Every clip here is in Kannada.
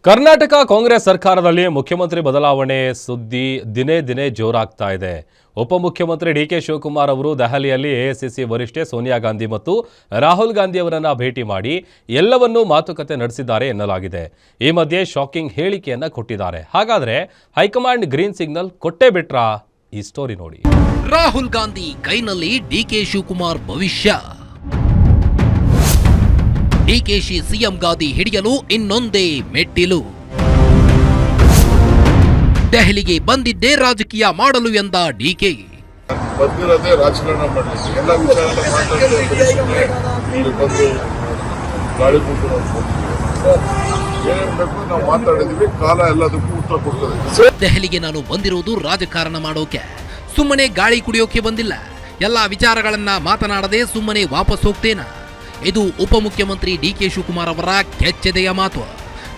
ಕರ್ನಾಟಕ ಕಾಂಗ್ರೆಸ್ ಸರ್ಕಾರದಲ್ಲಿ ಮುಖ್ಯಮಂತ್ರಿ ಬದಲಾವಣೆ ಸುದ್ದಿ ದಿನೇ ದಿನೇ ಜೋರಾಗ್ತಾ ಇದೆ. ಉಪಮುಖ್ಯಮಂತ್ರಿ ಡಿಕೆ ಶಿವಕುಮಾರ್ ಅವರು ದೆಹಲಿಯಲ್ಲಿ ಎಐಸಿಸಿ ವರಿಷ್ಠೆ ಸೋನಿಯಾ ಗಾಂಧಿ ಮತ್ತು ರಾಹುಲ್ ಗಾಂಧಿ ಅವರನ್ನು ಭೇಟಿ ಮಾಡಿ ಎಲ್ಲವನ್ನೂ ಮಾತುಕತೆ ನಡೆಸಿದ್ದಾರೆ ಎನ್ನಲಾಗಿದೆ. ಈ ಮಧ್ಯೆ ಶಾಕಿಂಗ್ ಹೇಳಿಕೆಯನ್ನ ಕೊಟ್ಟಿದ್ದಾರೆ. ಹಾಗಾದ್ರೆ ಹೈಕಮಾಂಡ್ ಗ್ರೀನ್ ಸಿಗ್ನಲ್ ಕೊಟ್ಟೇ ಬಿಟ್ರಾ? ಈ ಸ್ಟೋರಿ ನೋಡಿ. ರಾಹುಲ್ ಗಾಂಧಿ ಕೈನಲ್ಲಿ ಡಿಕೆ ಶಿವಕುಮಾರ್ ಭವಿಷ್ಯ. ಡಿಕೆಶಿ ಸಿಎಂ ಗಾದಿ ಹಿಡಿಯಲು ಇನ್ನೊಂದೇ ಮೆಟ್ಟಿಲು. ದೆಹಲಿಗೆ ಬಂದಿದ್ದೇ ರಾಜಕೀಯ ಮಾಡಲು ಎಂದ ಡಿಕೆ. ಬಂದಿರೋದೇ ರಾಜಕಾರಣ ಮಾಡಲಿಕ್ಕೆ ಎಲ್ಲ ವಿಚಾರ ನಾವು ಮಾತಾಡಿದ್ವಿ. ಕಾಲ ಎಲ್ಲದಕ್ಕೂ ಉತ್ತರ ಕೊಡ್ತದೆ. ದೆಹಲಿಗೆ ನಾನು ಬಂದಿರುವುದು ರಾಜಕಾರಣ ಮಾಡೋಕೆ, ಸುಮ್ಮನೆ ಗಾಳಿ ಕುಡಿಯೋಕೆ ಬಂದಿಲ್ಲ. ಎಲ್ಲಾ ವಿಚಾರಗಳನ್ನ ಮಾತನಾಡದೆ ಸುಮ್ಮನೆ ವಾಪಸ್ ಹೋಗ್ತೇನ. ಇದು ಉಪಮುಖ್ಯಮಂತ್ರಿ ಡಿಕೆ ಶಿವಕುಮಾರ್ ಅವರ ಕೆಚ್ಚೆದೆಯ ಮಾತು.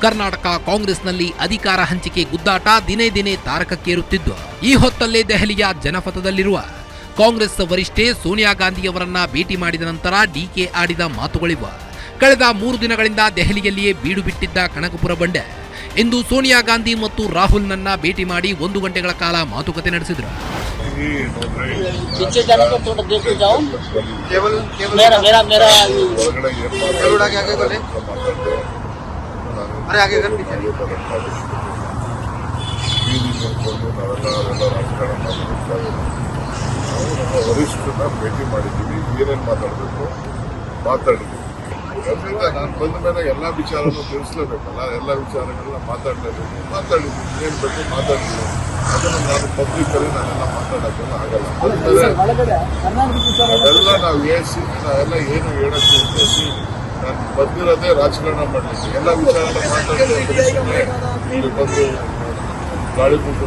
ಕರ್ನಾಟಕ ಕಾಂಗ್ರೆಸ್ನಲ್ಲಿ ಅಧಿಕಾರ ಹಂಚಿಕೆ ಗುದ್ದಾಟ ದಿನೇ ದಿನೇ ತಾರಕಕ್ಕೇರುತ್ತಿದ್ದು, ಈ ಹೊತ್ತಲ್ಲೇ ದೆಹಲಿಯ ಜನಪಥದಲ್ಲಿರುವ ಕಾಂಗ್ರೆಸ್ ವರಿಷ್ಠೆ ಸೋನಿಯಾ ಗಾಂಧಿಯವರನ್ನ ಭೇಟಿ ಮಾಡಿದ ನಂತರ ಡಿಕೆ ಆಡಿದ ಮಾತುಗಳಿವೆ. ಕಳೆದ 3 ದಿನಗಳಿಂದ ದೆಹಲಿಯಲ್ಲಿಯೇ ಬೀಡು ಬಿಟ್ಟಿದ್ದ ಕನಕಪುರ ಬಂಡೆ ಇಂದು ಸೋನಿಯಾ ಗಾಂಧಿ ಮತ್ತು ರಾಹುಲ್ ನನ್ನ ಭೇಟಿ ಮಾಡಿ 1 ಗಂಟೆಗಳ ಕಾಲ ಮಾತುಕತೆ ನಡೆಸಿದ್ರು. ವರಿಷ್ಠರನ್ನ ಭೇಟಿ ಮಾಡಿದ್ದೀವಿ. ಏನೇನು ಮಾತಾಡಬೇಕು ಮಾತಾಡಿದ್ವಿ. ನಾನು ಬಂದ ಮೇಲೆ ಎಲ್ಲ ವಿಚಾರನೂ ತಿಳಿಸ್ಲೇಬೇಕಲ್ಲ. ಎಲ್ಲ ವಿಚಾರಗಳನ್ನ ಮಾತಾಡಿದ್ವಿ. ಏನ್ ಬೇಕು ಮಾತಾಡಿದ್ವಿ. ಅದನ್ನು ನಾನು ಪಬ್ಲಿಕಲ್ಲಿ ನಾನೆಲ್ಲ ಮಾತಾಡೋಕ್ಕೆಲ್ಲ ಆಗಲ್ಲ. ಅದೆಲ್ಲ ನಾವು ಏಸಿ ನಾವೆಲ್ಲ ಏನು ಹೇಳಕ್ಕೆ ಉದ್ದೇಶಿ ನಾನು ಬಂದಿರೋದೇ ರಾಜಕಾರಣ ಮಾಡಲಿಕ್ಕೆ. ಎಲ್ಲ ವಿಚಾರ ಮಾತಾಡಿದ್ವಿ. ಬಂದು ಗಾಳಿ ಕೂತು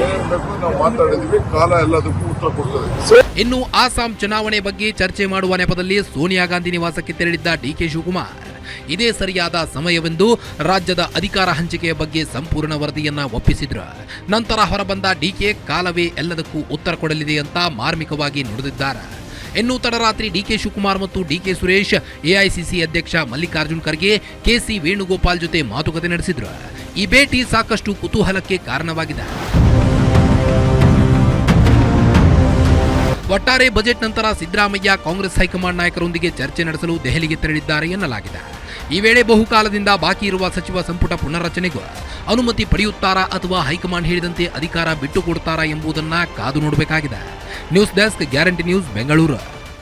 ಏನೇನ್ ಬೇಕು ನಾವು ಮಾತಾಡಿದ್ವಿ. ಕಾಲ ಎಲ್ಲದಕ್ಕೂ ಉತ್ತರ ಕೊಡ್ತದೆ. ಇನ್ನು ಆಸಾಂ ಚುನಾವಣೆ ಬಗ್ಗೆ ಚರ್ಚೆ ಮಾಡುವ ನೆಪದಲ್ಲಿ ಸೋನಿಯಾ ಗಾಂಧಿ ನಿವಾಸಕ್ಕೆ ತೆರಳಿದ್ದ ಡಿಕೆ ಶಿವಕುಮಾರ್ ಇದೇ ಸರಿಯಾದ ಸಮಯವೆಂದು ರಾಜ್ಯದ ಅಧಿಕಾರ ಹಂಚಿಕೆಯ ಬಗ್ಗೆ ಸಂಪೂರ್ಣ ವರದಿಯನ್ನ ಒಪ್ಪಿಸಿದ್ರು. ನಂತರ ಹೊರಬಂದ ಡಿಕೆ ಕಾಲವೇ ಎಲ್ಲದಕ್ಕೂ ಉತ್ತರ ಕೊಡಲಿದೆ ಅಂತ ಮಾರ್ಮಿಕವಾಗಿ ನುಡಿದಿದ್ದಾರೆ. ಇನ್ನು ತಡರಾತ್ರಿ ಡಿಕೆ ಶಿವಕುಮಾರ್ ಮತ್ತು ಡಿಕೆ ಸುರೇಶ್ ಎಐಸಿಸಿ ಅಧ್ಯಕ್ಷ ಮಲ್ಲಿಕಾರ್ಜುನ್ ಖರ್ಗೆ, ಕೆಸಿ ವೇಣುಗೋಪಾಲ್ ಜೊತೆ ಮಾತುಕತೆ ನಡೆಸಿದ್ರು. ಈ ಭೇಟಿ ಸಾಕಷ್ಟು ಕುತೂಹಲಕ್ಕೆ ಕಾರಣವಾಗಿದೆ. ಒಟ್ಟಾರೆ ಬಜೆಟ್ ನಂತರ ಸಿದ್ದರಾಮಯ್ಯ ಕಾಂಗ್ರೆಸ್ ಹೈಕಮಾಂಡ್ ನಾಯಕರೊಂದಿಗೆ ಚರ್ಚೆ ನಡೆಸಲು ದೆಹಲಿಗೆ ತೆರಳಿದ್ದಾರೆ ಎನ್ನಲಾಗಿದೆ. ಈ ವೇಳೆ ಬಹುಕಾಲದಿಂದ ಬಾಕಿ ಇರುವ ಸಚಿವ ಸಂಪುಟ ಪುನರ್ರಚನೆಗೂ ಅನುಮತಿ ಪಡೆಯುತ್ತಾರಾ ಅಥವಾ ಹೈಕಮಾಂಡ್ ಹೇಳಿದಂತೆ ಅಧಿಕಾರ ಬಿಟ್ಟುಕೊಡುತ್ತಾರಾ ಎಂಬುದನ್ನು ಕಾದು ನೋಡಬೇಕಾಗಿದೆ. News desk, guarantee news, Bengaluru.